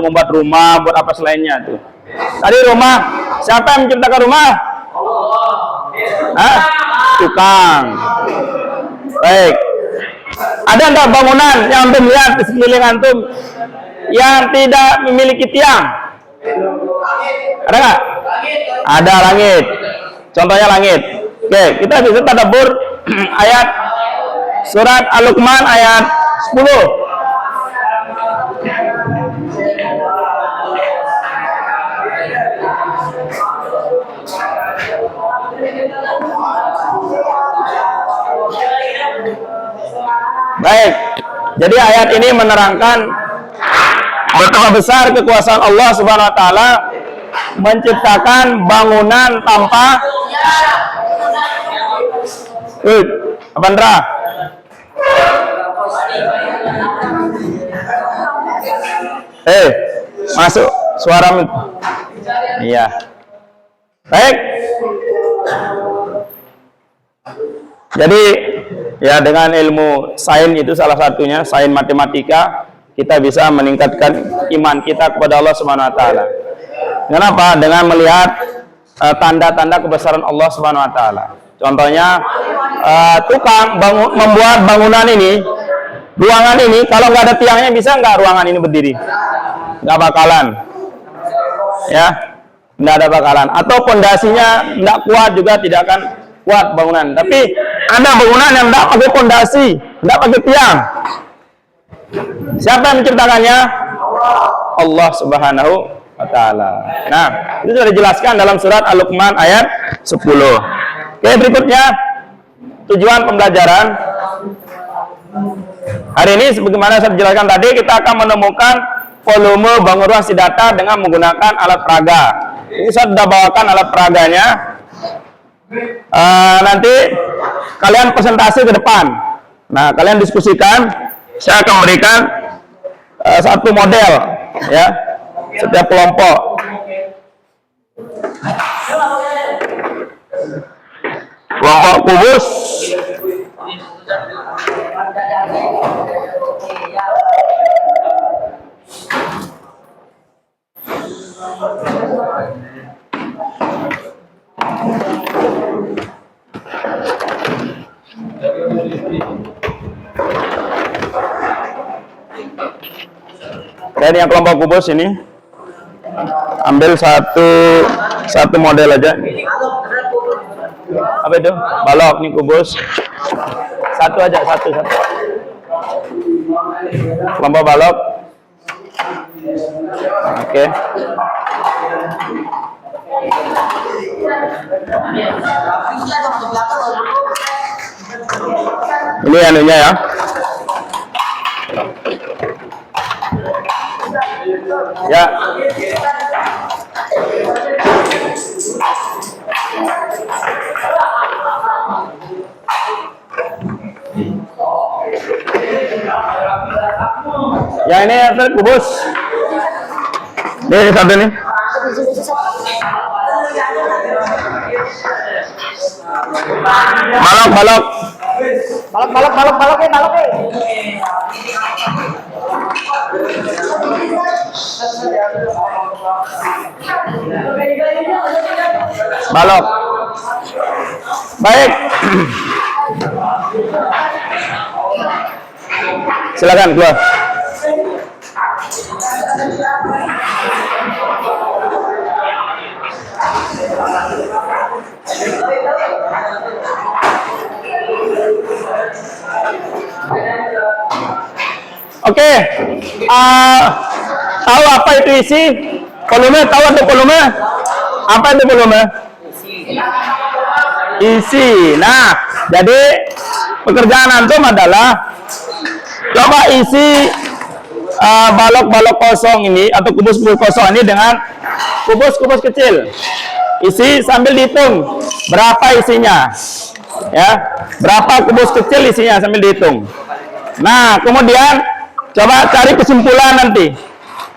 untuk membuat rumah, buat apa selainnya tuh. Tadi rumah, siapa yang menciptakan rumah? Hah? Tukang. Baik. Ada enggak bangunan yang antum lihat di sekeliling antum yang tidak memiliki tiang? Ada nggak? Ada langit. Contohnya langit. Oke, kita bisa tadabbur ayat surat Al-Luqman ayat 10. Baik, jadi ayat ini menerangkan betapa besar kekuasaan Allah Subhanahu wa taala menciptakan bangunan tanpa apa Ndra? Masuk suara. Iya. Baik. Jadi ya dengan ilmu sains itu salah satunya, sains matematika, kita bisa meningkatkan iman kita kepada Allah Subhanahu wa taala. Kenapa? Dengan melihat tanda-tanda kebesaran Allah Subhanahu wa taala. Contohnya tukang membuat bangunan ini, ruangan ini, kalau nggak ada tiangnya bisa nggak ruangan ini berdiri? Nggak bakalan. Ya, nggak ada bakalan. Atau pondasinya nggak kuat juga tidak akan kuat bangunan. Tapi ada bangunan yang nggak pakai pondasi, nggak pakai tiang. Siapa yang menciptakannya? Allah Subhanahu wa taala. Nah, itu sudah dijelaskan dalam surat Al-Luqman ayat 10. Oke, berikutnya tujuan pembelajaran hari ini sebagaimana saya jelaskan tadi, kita akan menemukan volume bangun ruang data dengan menggunakan alat peraga. Ini saya sudah bawakan alat peraganya. Nanti kalian presentasi ke depan. Nah, kalian diskusikan. Saya akan memberikan satu model, ya, setiap kelompok. Kelompok kubus. Dan yang kelompok kubus ini ambil satu model aja. Apa itu? Balok nih kubus. Satu aja, satu. Kelompok balok. Oke. Ini anunya ya. Ya. Ya ini kubus. Ini satu nih. Balok. Balok. Baik. Silakan keluar. Oke, tahu apa itu isi? Volume, tahu atau volume? Apa itu volume? Isi. Nah, jadi pekerjaan antum adalah coba isi balok-balok kosong ini atau kubus-kubus kosong ini dengan kubus-kubus kecil. Isi sambil dihitung berapa isinya, ya, berapa kubus kecil isinya sambil dihitung. Nah, kemudian coba cari kesimpulan nanti.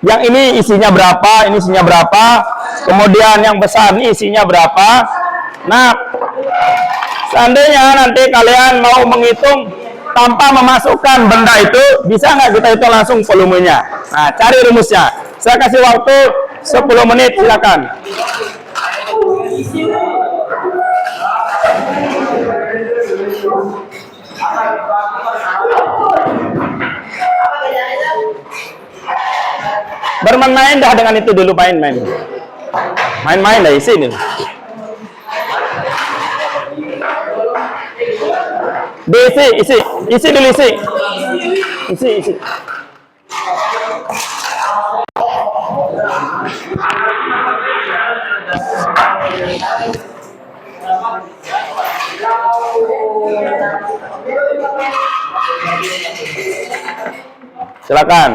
Yang ini isinya berapa, ini isinya berapa, kemudian yang besar ini isinya berapa. Nah, seandainya nanti kalian mau menghitung tanpa memasukkan benda itu, bisa nggak kita hitung langsung volumenya? Nah, cari rumusnya. Saya kasih waktu 10 menit, silakan. Bermain dah dengan itu dulu, main-main dah, isi nih. Isi dulu, isi. Silakan.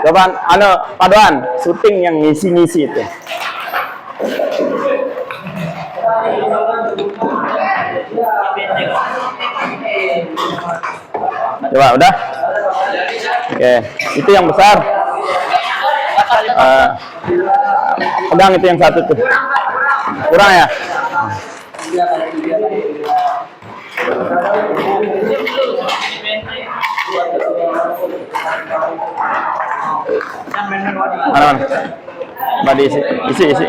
Coba paduan syuting yang ngisi-ngisi itu. Coba udah. Oke, itu yang besar. Pegang itu yang satu tuh. Kurang ya? Mana? Mbak diisi, isi.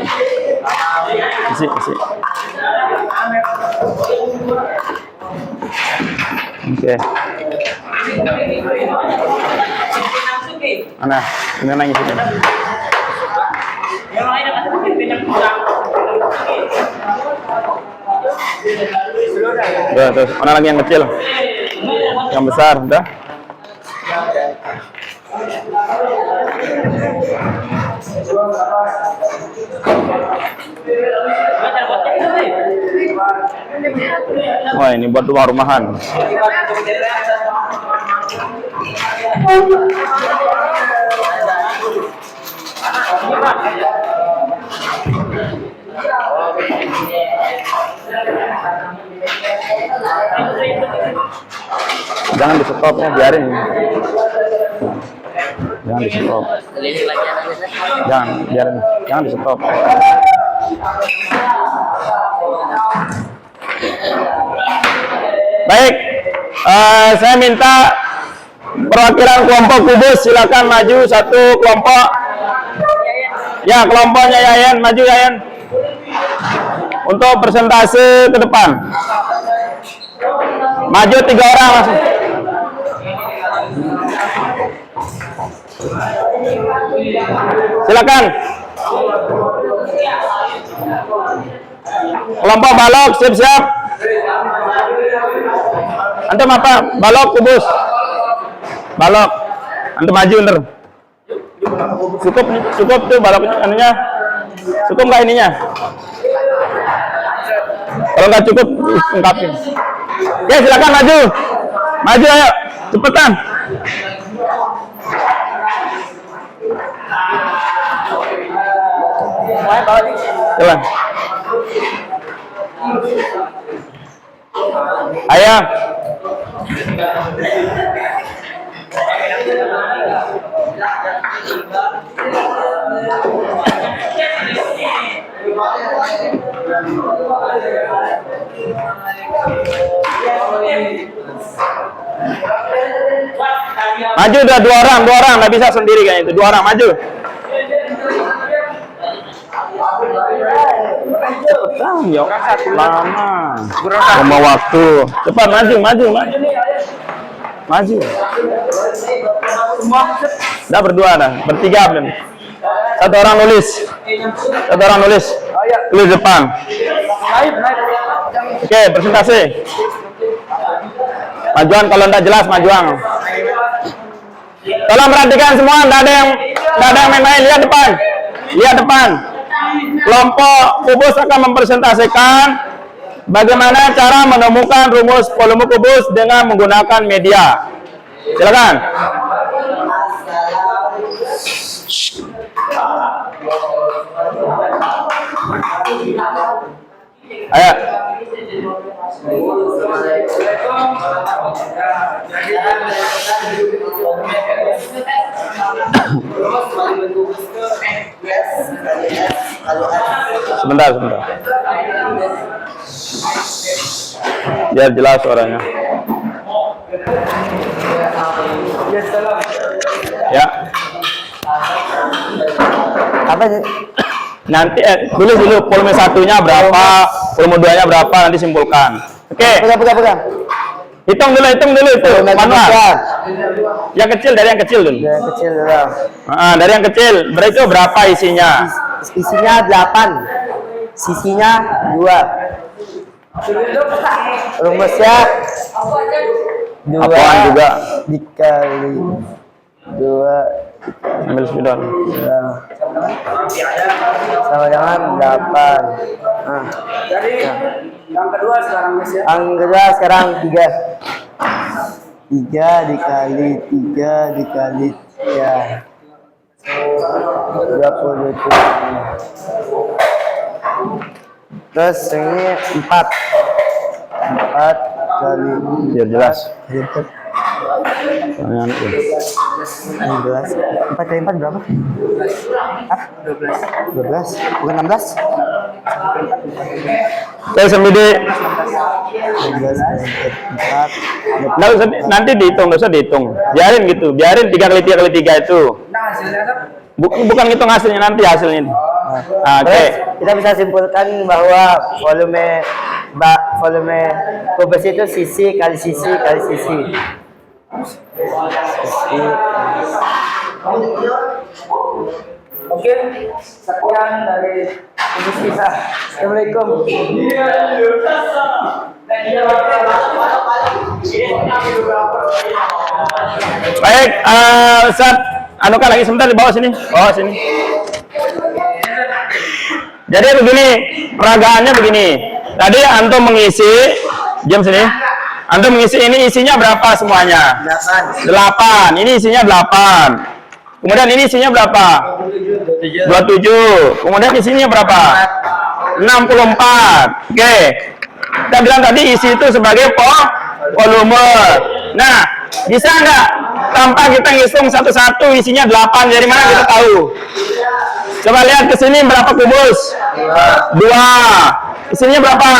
Oke. Mana? Ini nangis ini. Udah, terus mana lagi yang kecil? Yang besar, udah. Wah, ini buat rumah rumahan. Jangan di stop ya, biarin. Jangan di stop. Jangan di stop. Baik, saya minta perwakilan kelompok kubus silakan maju satu kelompok. Ya, kelompoknya Yayan, maju Yayan. Untuk presentase ke depan. Maju 3 orang langsung. Silakan. Kelompok balok siap-siap. Antum apa? Balok kubus. Balok. Antum maju ntar. Cukup tuh balok anunya. Cukup nggak ininya? Kalau nggak cukup, ungkapin. Ya silakan maju. Maju ayo, cepetan. Jalan. Ayo. Maju udah dua orang, nggak bisa sendiri kayaknya itu. Dua orang maju. Cepetan, ya lama. Lama waktu. Cepat maju. Maju. Udah berdua dah, bertiga belum. Satu orang nulis. Tulis depan. Oke, presentasi. Majuan kalau tidak jelas majuan. Tolong perhatikan semua, nggak ada yang main-main. Lihat depan. Kelompok kubus akan mempresentasikan bagaimana cara menemukan rumus volume kubus dengan menggunakan media. Silakan. Ayo. Sebentar. Biar jelas suaranya. Ya. Apa sih? Nanti tulis dulu volume satunya berapa, volume 2-nya berapa, nanti simpulkan. Oke. Pegang. Hitung dulu itu manual. Yang kecil dari yang kecil dulu. Dari yang kecil. Berarti berapa isinya? Isinya 8. Sisinya 2. Rumusnya 2 apaan juga dikali 2 ambil spidol sama dengan 8. Jadi yang kedua sekarang Mas ya. Yang kedua sekarang 3 dikali 3 27. Terus ini 4 kali biar jelas. 4 kali 4 berapa? 12 bukan 16? Saya sendiri 16 kali 4 nanti dihitung, nggak usah dihitung. Biarin 3 kali 3 kali 3 itu. Nah, hasilnya kan Bukan ngitung hasilnya, nanti hasilnya. Oke. Kita bisa simpulkan bahwa volume kubus itu sisi kali sisi kali sisi. oke. Sekian dari kubus kita. Assalamualaikum. Baik, Ustaz, anukan lagi sebentar di bawah sini. Jadi begini, peragaannya begini. Tadi antum mengisi, jam sini. Antum mengisi ini isinya berapa semuanya? 8. Ini isinya 8. Kemudian ini isinya berapa? 27. Kemudian isinya berapa? 64. Oke. Kita bilang tadi isi itu sebagai volume. Nah, bisa nggak tanpa kita ngitung satu-satu isinya 8? Dari mana kita tahu? Coba lihat ke sini berapa kubus? 2. Isinya berapa?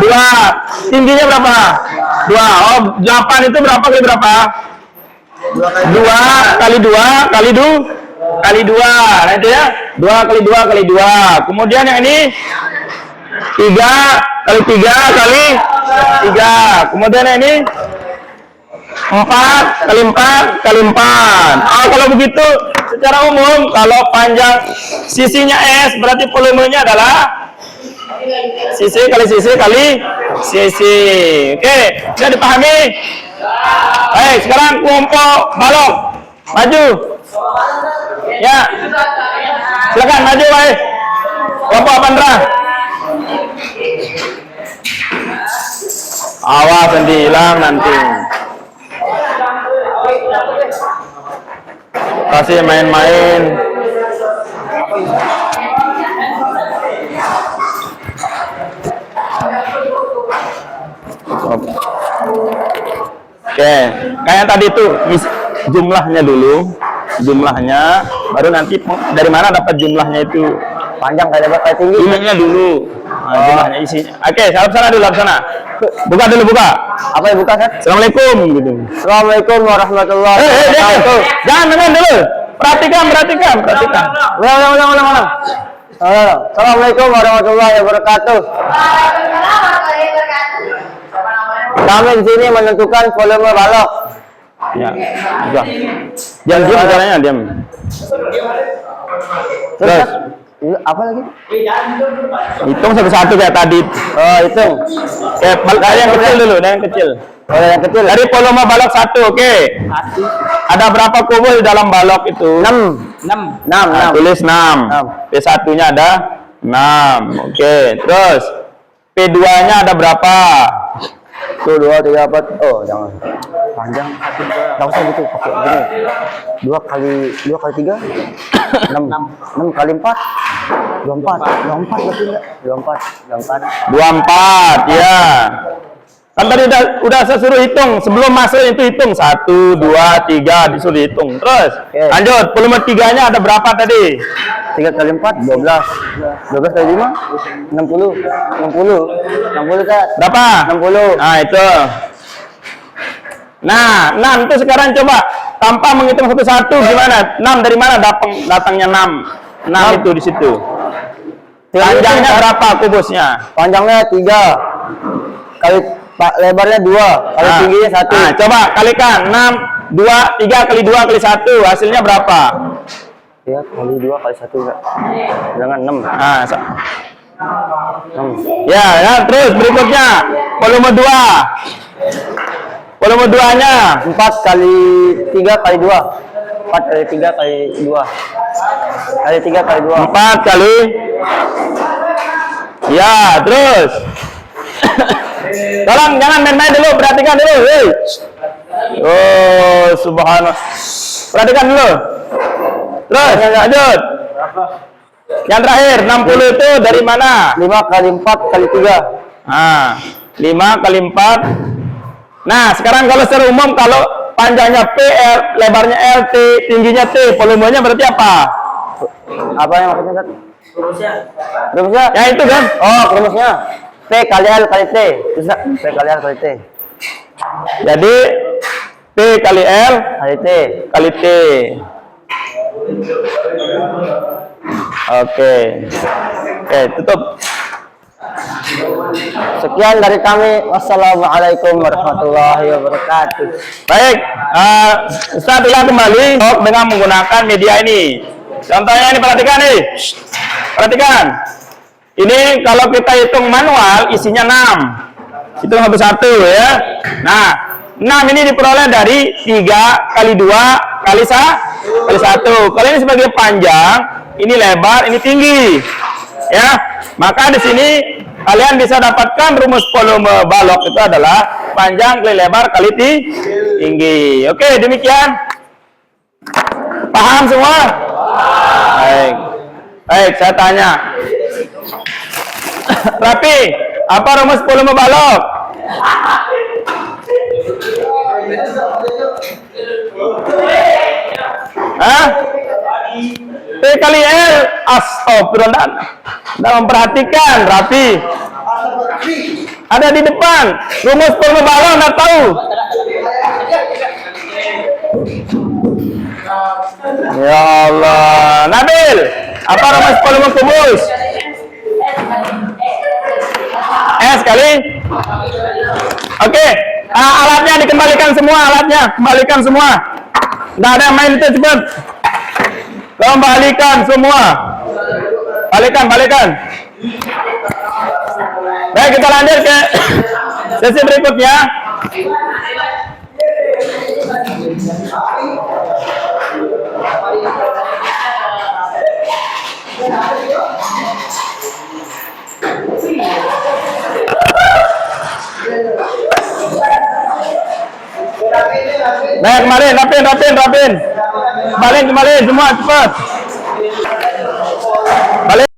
2. Tingginya berapa? 2. Oh, 8 itu berapa kali berapa? 2 kali 2 kali 2. Nah itu ya. 2 kali 2 kali 2. Kemudian yang ini 3 kali 3 kali 3. Kemudian yang ini 4 kali 4 kali 4. Kalau begitu secara umum kalau panjang sisinya S berarti volumenya adalah sisi kali sisi kali sisi. Oke, sudah dipahami? Baik, sekarang kelompok balok maju. Ya, silakan maju, baik. Kelompok Pandra. Awas nanti hilang nanti. Kasih main-main. Oke, kayak tadi tuh jumlahnya dulu, jumlahnya, baru nanti dari mana dapat jumlahnya itu. Panjang kali lebar kali tinggi. Ininya dulu, jumlahnya isinya. Oke, salam sana dulu, sana. Buka dulu, buka. Apa yang buka, Ustaz? Assalamualaikum gitu. Assalamualaikum warahmatullahi wabarakatuh. Jangan dengar dulu. Perhatikan. Ulang. Assalamualaikum warahmatullahi wabarakatuh. Kami di sini menentukan volume balok. Ya, sudah. Diam caranya, diam. Terus, Apa lagi? hitung satu-satu kayak tadi. Oh, hitung. Dari yang kecil dulu, dari yang kecil. Oh, yang kecil. Dari volume balok 1, oke. Ada berapa kubus dalam balok itu? 6. Nah, tulis 6. P1-nya ada 6. Oke, terus P2-nya ada berapa? 1, 2, 3, 4. Oh, jangan. Panjang. Enggak usah gitu, pakai gini. 2 kali 3. 6 kali 4. 24 berarti enggak? 24. 24, ya. Kan tadi udah saya suruh hitung, sebelum masuk itu hitung 1, 2, 3 disuruh hitung. Terus lanjut, volume 3-nya ada berapa tadi? 3 kali 4 12. 12 kali 5 60. 60 Kak. Berapa? 60. Nah, itu. Nah, 6 itu sekarang coba tanpa menghitung satu-satu gimana? 6 dari mana datangnya 6? 6 itu di situ. Panjangnya berapa kubusnya? Panjangnya 3 kali lebarnya 2 kali tingginya 1. Nah, coba kalikan 6 3 kali 2 kali 1 hasilnya berapa? 3 kali 2 kali 1 enggak? Dengan 6. Nah, 6. ya, terus berikutnya volume 2. Volume 2-nya 4 kali 3 kali 2. 4 kali 3 kali 2. Kali 3 kali 2. 4 kali. Ya, terus. Tolong jangan main-main dulu, perhatikan dulu. Hei. Oh, subhanallah. Perhatikan dulu. Terus, lanjut. Yang terakhir, 60 itu dari mana? 5 kali 4 kali 3. Nah, 5 kali 4. Nah, sekarang kalau secara umum, kalau panjangnya P, lebarnya L, T, tingginya T, volumenya berarti apa? Apa yang maksudnya? Rumusnya? Ya itu kan? Oh, rumusnya P kali L kali T. Bisa P kali L kali T. Jadi P kali L Kali T. kali T. Oke, tutup. Sekian dari kami. Wassalamualaikum warahmatullahi wabarakatuh. Baik, Ustaz ulang kembali dengan menggunakan media ini. Contohnya ini, perhatikan nih. Perhatikan. Ini kalau kita hitung manual isinya 6. Hitung satu-satu ya. Nah, 6 ini diperoleh dari 3 kali 2 kali 1. Kalau ini sebagai panjang, ini lebar, ini tinggi. Ya. Maka di sini kalian bisa dapatkan rumus volume balok itu adalah panjang kali lebar kali tinggi. Oke, demikian. Paham semua? Baik, saya tanya. Rapi, apa rumus volume balok? Hah? P kali L. Astagfirullah. Anda memperhatikan, Rapi. Ada di depan. Rumus volume balok Anda tahu? Ya Allah. Nabil, apa rumus volume kubus? S kali. Oke, alatnya dikembalikan semua, alatnya kembalikan semua. Nggak ada yang main itu, cepat. Kembalikan semua. Balikan. Baik, kita lanjut ke sesi berikutnya. Nah, kemarin, rapin. Kembali semua, cepat. Balik.